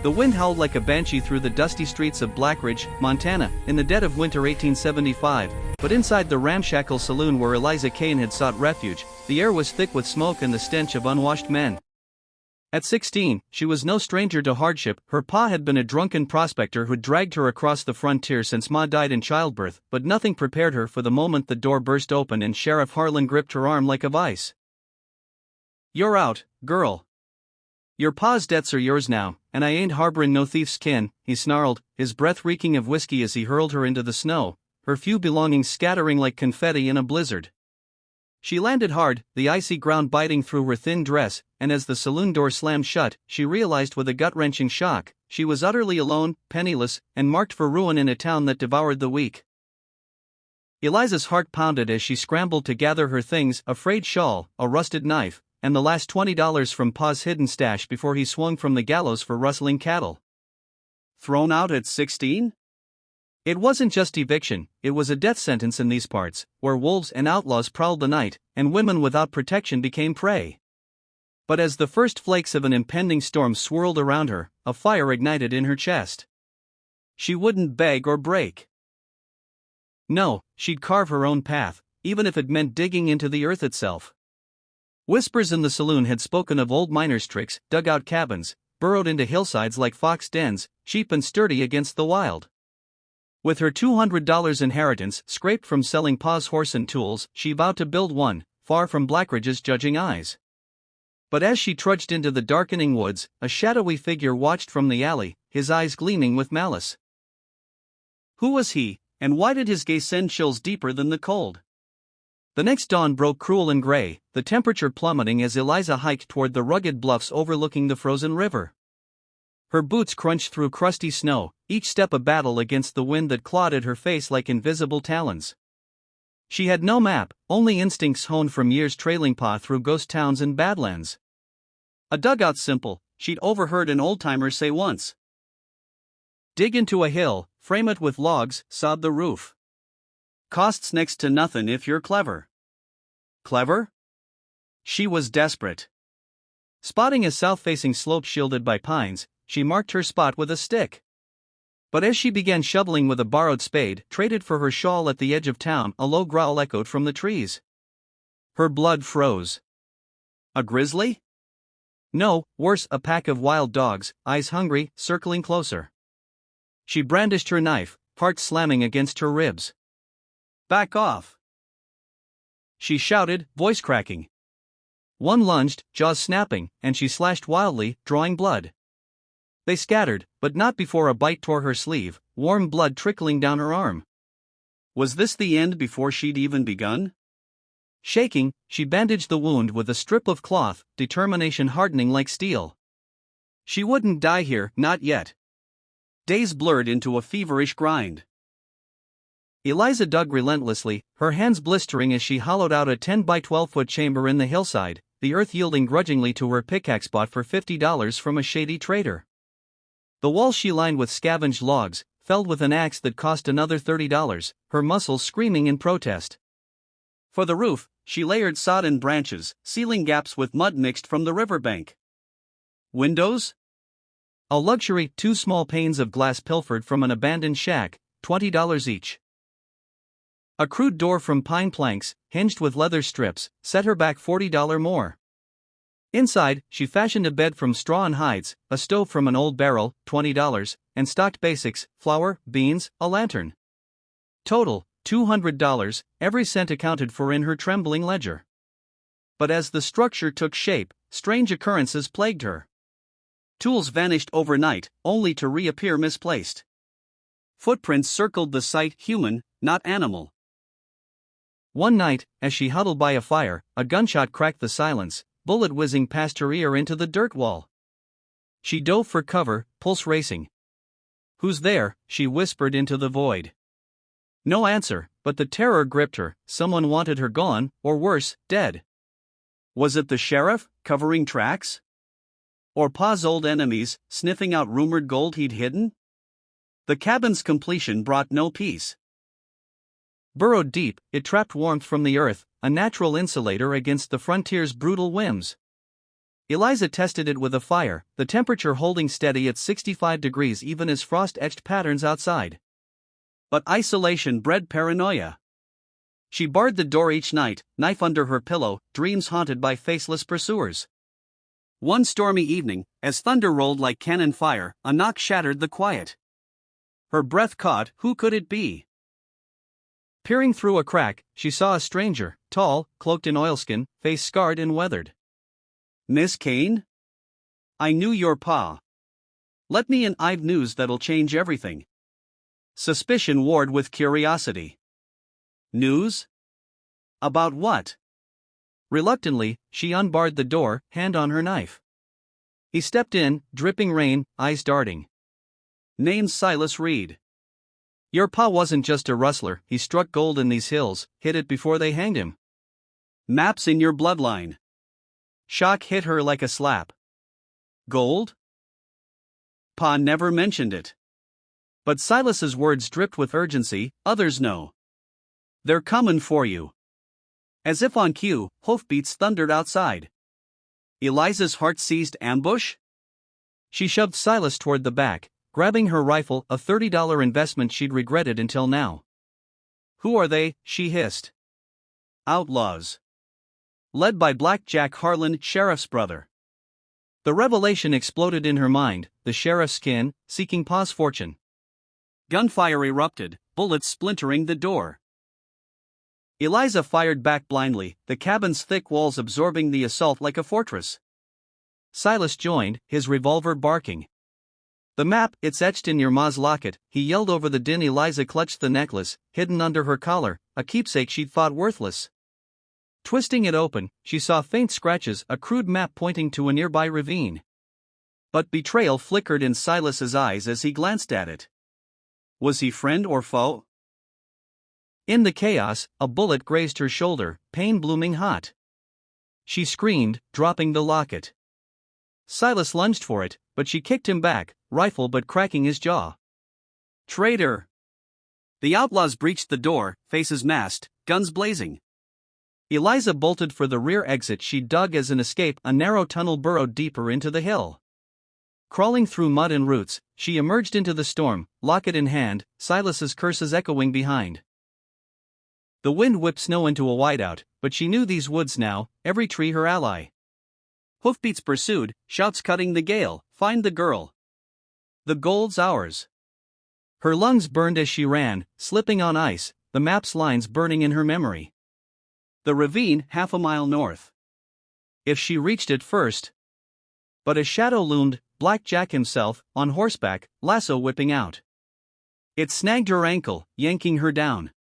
The wind howled like a banshee through the dusty streets of Blackridge, Montana, in the dead of winter 1875, but inside the ramshackle saloon where Eliza Kane had sought refuge, the air was thick with smoke and the stench of unwashed men. At 16, she was no stranger to hardship. Her pa had been a drunken prospector who'd dragged her across the frontier since Ma died in childbirth, but nothing prepared her for the moment the door burst open and Sheriff Harlan gripped her arm like a vice. "You're out, girl. Your pa's debts are yours now, and I ain't harboring no thief's kin," he snarled, his breath reeking of whiskey as he hurled her into the snow, her few belongings scattering like confetti in a blizzard. She landed hard, the icy ground biting through her thin dress, and as the saloon door slammed shut, she realized with a gut-wrenching shock, she was utterly alone, penniless, and marked for ruin in a town that devoured the weak. Eliza's heart pounded as she scrambled to gather her things, a frayed shawl, a rusted knife, and the last $20 from Pa's hidden stash before he swung from the gallows for rustling cattle. Thrown out at 16? It wasn't just eviction, it was a death sentence in these parts, where wolves and outlaws prowled the night, and women without protection became prey. But as the first flakes of an impending storm swirled around her, a fire ignited in her chest. She wouldn't beg or break. No, she'd carve her own path, even if it meant digging into the earth itself. Whispers in the saloon had spoken of old miners' tricks, dugout cabins, burrowed into hillsides like fox dens, cheap and sturdy against the wild. With her $200 inheritance scraped from selling Pa's horse and tools, she vowed to build one, far from Blackridge's judging eyes. But as she trudged into the darkening woods, a shadowy figure watched from the alley, his eyes gleaming with malice. Who was he, and why did his gaze send chills deeper than the cold? The next dawn broke cruel and gray, the temperature plummeting as Eliza hiked toward the rugged bluffs overlooking the frozen river. Her boots crunched through crusty snow, each step a battle against the wind that clawed at her face like invisible talons. She had no map, only instincts honed from years trailing Pa through ghost towns and badlands. A dugout's simple, she'd overheard an old-timer say once. Dig into a hill, frame it with logs, sod the roof. Costs next to nothing if you're clever. Clever? She was desperate. Spotting a south-facing slope shielded by pines, she marked her spot with a stick. But as she began shoveling with a borrowed spade, traded for her shawl at the edge of town, a low growl echoed from the trees. Her blood froze. A grizzly? No, worse, a pack of wild dogs, eyes hungry, circling closer. She brandished her knife, heart slamming against her ribs. "Back off!" she shouted, voice cracking. One lunged, jaws snapping, and she slashed wildly, drawing blood. They scattered, but not before a bite tore her sleeve, warm blood trickling down her arm. Was this the end before she'd even begun? Shaking, she bandaged the wound with a strip of cloth, determination hardening like steel. She wouldn't die here, not yet. Days blurred into a feverish grind. Eliza dug relentlessly, her hands blistering as she hollowed out a 10 by 12-foot chamber in the hillside, the earth yielding grudgingly to her pickaxe bought for $50 from a shady trader. The walls she lined with scavenged logs, felled with an axe that cost another $30, her muscles screaming in protest. For the roof, she layered sod and branches, sealing gaps with mud mixed from the riverbank. Windows? A luxury, 2 small panes of glass pilfered from an abandoned shack, $20 each. A crude door from pine planks, hinged with leather strips, set her back $40 more. Inside, she fashioned a bed from straw and hides, a stove from an old barrel, $20, and stocked basics, flour, beans, a lantern. Total, $200, every cent accounted for in her trembling ledger. But as the structure took shape, strange occurrences plagued her. Tools vanished overnight, only to reappear misplaced. Footprints circled the site, human, not animal. One night, as she huddled by a fire, a gunshot cracked the silence, bullet whizzing past her ear into the dirt wall. She dove for cover, pulse racing. "Who's there?" she whispered into the void. No answer, but the terror gripped her. Someone wanted her gone, or worse, dead. Was it the sheriff, covering tracks? Or Pa's old enemies, sniffing out rumored gold he'd hidden? The cabin's completion brought no peace. Burrowed deep, it trapped warmth from the earth, a natural insulator against the frontier's brutal whims. Eliza tested it with a fire, the temperature holding steady at 65 degrees even as frost-etched patterns outside. But isolation bred paranoia. She barred the door each night, knife under her pillow, dreams haunted by faceless pursuers. One stormy evening, as thunder rolled like cannon fire, a knock shattered the quiet. Her breath caught. Who could it be? Peering through a crack, she saw a stranger, tall, cloaked in oilskin, face scarred and weathered. "Miss Kane? I knew your pa. Let me in, I've news that'll change everything." Suspicion warred with curiosity. News? About what? Reluctantly, she unbarred the door, hand on her knife. He stepped in, dripping rain, eyes darting. "Name's Silas Reed. Your pa wasn't just a rustler, he struck gold in these hills, hid it before they hanged him. Maps in your bloodline." Shock hit her like a slap. Gold? Pa never mentioned it. But Silas's words dripped with urgency. "Others know. They're comin' for you." As if on cue, hoofbeats thundered outside. Eliza's heart seized. Ambush? She shoved Silas toward the back, grabbing her rifle, a $30 investment she'd regretted until now. "Who are they?" she hissed. "Outlaws. Led by Black Jack Harlan, sheriff's brother." The revelation exploded in her mind, the sheriff's kin, seeking Pa's fortune. Gunfire erupted, bullets splintering the door. Eliza fired back blindly, the cabin's thick walls absorbing the assault like a fortress. Silas joined, his revolver barking. "The map, it's etched in your ma's locket," he yelled over the din. Eliza clutched the necklace, hidden under her collar, a keepsake she'd thought worthless. Twisting it open, she saw faint scratches, a crude map pointing to a nearby ravine. But betrayal flickered in Silas's eyes as he glanced at it. Was he friend or foe? In the chaos, a bullet grazed her shoulder, pain blooming hot. She screamed, dropping the locket. Silas lunged for it, but she kicked him back, rifle but cracking his jaw. "Traitor!" The outlaws breached the door, faces masked, guns blazing. Eliza bolted for the rear exit she'd dug as an escape. A narrow tunnel burrowed deeper into the hill. Crawling through mud and roots, she emerged into the storm, locket in hand, Silas's curses echoing behind. The wind whipped snow into a whiteout, but she knew these woods now, every tree her ally. Hoofbeats pursued, shouts cutting the gale. "Find the girl. The gold's ours." Her lungs burned as she ran, slipping on ice, the map's lines burning in her memory. The ravine, half a mile north. If she reached it first. But a shadow loomed, Black Jack himself, on horseback, lasso whipping out. It snagged her ankle, yanking her down.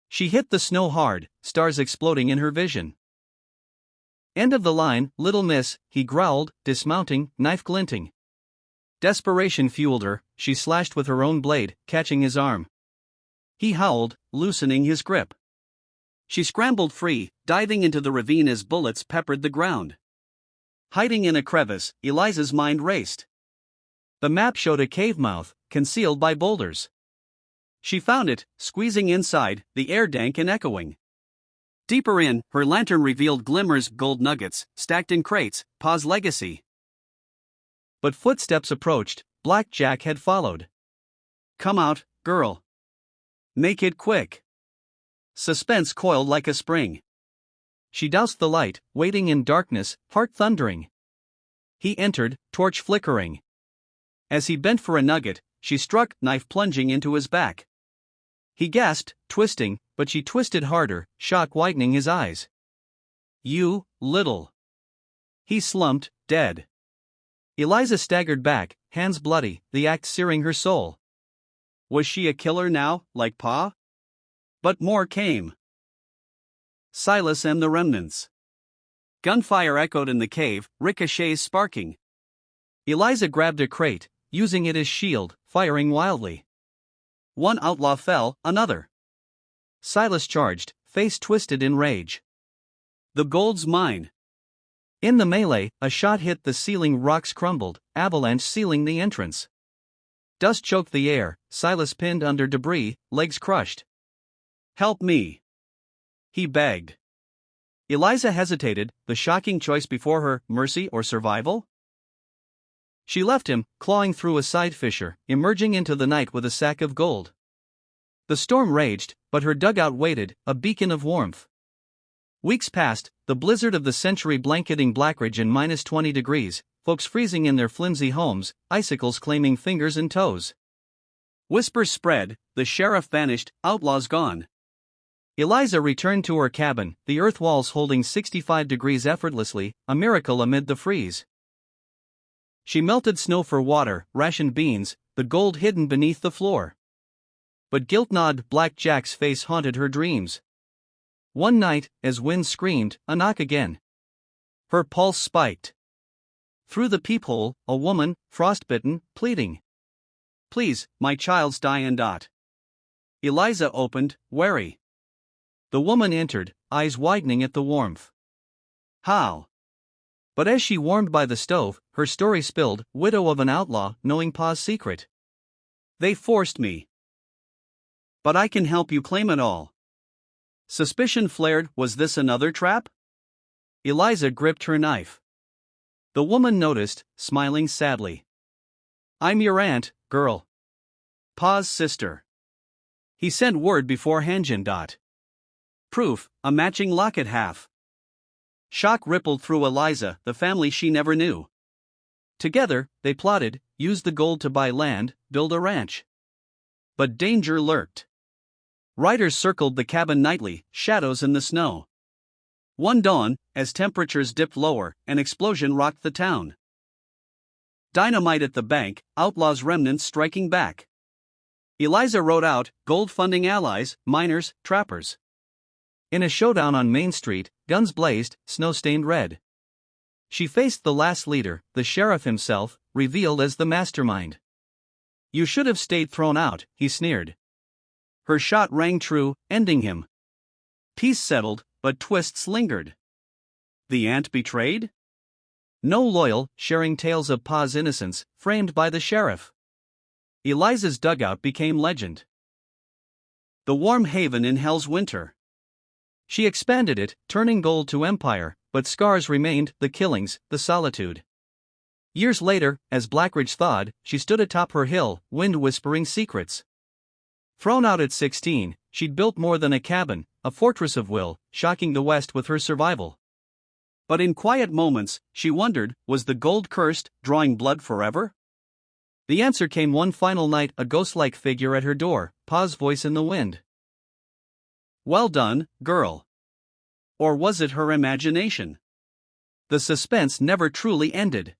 She hit the snow hard, stars exploding in her vision. "End of the line, little miss," he growled, dismounting, knife glinting. Desperation fueled her, she slashed with her own blade, catching his arm. He howled, loosening his grip. She scrambled free, diving into the ravine as bullets peppered the ground. Hiding in a crevice, Eliza's mind raced. The map showed a cave mouth, concealed by boulders. She found it, squeezing inside, the air dank and echoing. Deeper in, her lantern revealed glimmers, gold nuggets, stacked in crates, Pa's legacy. But footsteps approached, Black Jack had followed. "Come out, girl. Make it quick." Suspense coiled like a spring. She doused the light, waiting in darkness, heart thundering. He entered, torch flickering. As he bent for a nugget, she struck, knife plunging into his back. He gasped, twisting, but she twisted harder, shock whitening his eyes. "You, little." He slumped, dead. Eliza staggered back, hands bloody, the act searing her soul. Was she a killer now, like Pa? But more came. Silas and the remnants. Gunfire echoed in the cave, ricochets sparking. Eliza grabbed a crate, using it as shield, firing wildly. One outlaw fell, another. Silas charged, face twisted in rage. "The gold's mine." In the melee, a shot hit the ceiling, rocks crumbled, avalanche sealing the entrance. Dust choked the air, Silas pinned under debris, legs crushed. "Help me," he begged. Eliza hesitated, the shocking choice before her, mercy or survival? She left him, clawing through a side fissure, emerging into the night with a sack of gold. The storm raged, but her dugout waited, a beacon of warmth. Weeks passed, the blizzard of the century blanketing Blackridge in -20 degrees, folks freezing in their flimsy homes, icicles claiming fingers and toes. Whispers spread, the sheriff vanished, outlaws gone. Eliza returned to her cabin, the earth walls holding 65 degrees effortlessly, a miracle amid the freeze. She melted snow for water, rationed beans, the gold hidden beneath the floor. But guilt-gnawed Black Jack's face haunted her dreams. One night, as wind screamed, a knock again. Her pulse spiked. Through the peephole, a woman, frostbitten, pleading. "Please, my child's dying." Eliza opened, wary. The woman entered, eyes widening at the warmth. How? But as she warmed by the stove, her story spilled, widow of an outlaw, knowing Pa's secret. "They forced me. But I can help you claim it all." Suspicion flared, was this another trap? Eliza gripped her knife. The woman noticed, smiling sadly. "I'm your aunt, girl. Pa's sister. He sent word beforehand. Proof, a matching locket half." Shock rippled through Eliza, the family she never knew. Together, they plotted, use the gold to buy land, build a ranch. But danger lurked. Riders circled the cabin nightly, shadows in the snow. One dawn, as temperatures dipped lower, an explosion rocked the town. Dynamite at the bank, outlaws' remnants striking back. Eliza rode out, gold funding allies, miners, trappers. In a showdown on Main Street, guns blazed, snow-stained red. She faced the last leader, the sheriff himself, revealed as the mastermind. "You should have stayed thrown out," he sneered. Her shot rang true, ending him. Peace settled, but twists lingered. The aunt betrayed? No loyal, sharing tales of Pa's innocence, framed by the sheriff. Eliza's dugout became legend. The warm haven in hell's winter. She expanded it, turning gold to empire, but scars remained, the killings, the solitude. Years later, as Blackridge thawed, she stood atop her hill, wind whispering secrets. Thrown out at 16, she'd built more than a cabin, a fortress of will, shocking the West with her survival. But in quiet moments, she wondered, was the gold cursed, drawing blood forever? The answer came one final night, a ghost-like figure at her door, Pa's voice in the wind. "Well done, girl." Or was it her imagination? The suspense never truly ended.